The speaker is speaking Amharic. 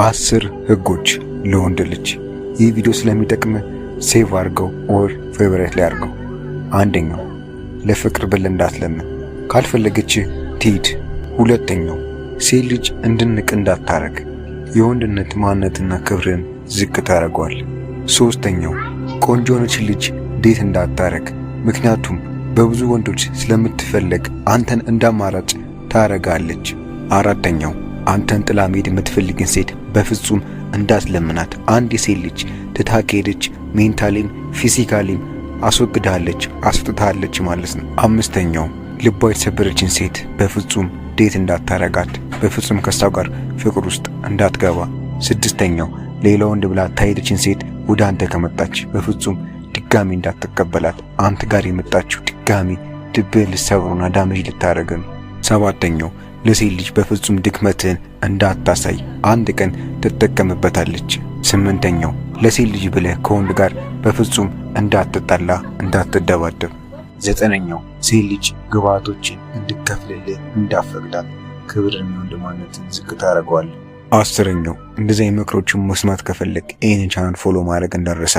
10 ህጎች ለወንድ ልጅ። ይህ ቪዲዮ ስለሚጠቅም ሴቭ አድርገው ኦር ፌቨራይት ላይ አድርገው። አንደኛው ለፍቅር ብለህ እንዳትለምን፣ ካልፈለገች ትሂድ። ሁለተኛው ሴት ልጅ እንድንቅ እንዳታረግ፣ የወንድነት ማንነትና ክብርን ዝቅ ታደርገዋል። ሶስተኛው ቆንጆ የሆነች ልጅ ዴት እንዳታረግ፣ ምክንያቱም በብዙ ወንዶች ስለምትፈለግ አንተን እንዳማራጭ ታረጋለች። አራተኛው አንተን ጥላ መሄድ የምትፈልግን ሴት በፍጹም እንዳትለምናት። አንድ የሴት ልጅ ትታ ከሄደች ሜንታሊም ፊዚካሊም አስወግዳለች፣ አስወጥታለች ማለት ነው። አምስተኛው ልቧ የተሰበረችን ሴት በፍጹም ዴት እንዳታረጋት፣ በፍጹም ከሷ ጋር ፍቅር ውስጥ እንዳትገባ። ስድስተኛው ሌላ ወንድ ብላ ታሄደችን ሴት ወደ አንተ ከመጣች በፍጹም ድጋሚ እንዳትቀበላት። አንተ ጋር የመጣችው ድጋሚ ልብህ ልትሰብሩና ዳሜጅ ልታረግ ነው። ሰባተኛው ለሴት ልጅ በፍጹም ድክመትህን እንዳታሳይ፣ አንድ ቀን ትጠቀምበታለች። ስምንተኛው ለሴት ልጅ ብለህ ከወንድ ጋር በፍጹም እንዳትጣላ፣ እንዳትደባደብ። ዘጠነኛው ሴት ልጅ ግብአቶችን እንድከፍልልህ እንዳፈቅዳት፣ ክብርን ወንድማነትን ዝቅ ታደርገዋለህ። አስረኛው እንደዚህ ምክሮችን መስማት ከፈለግ ይህንን ቻናል ፎሎ ማድረግ እንዳትረሳ።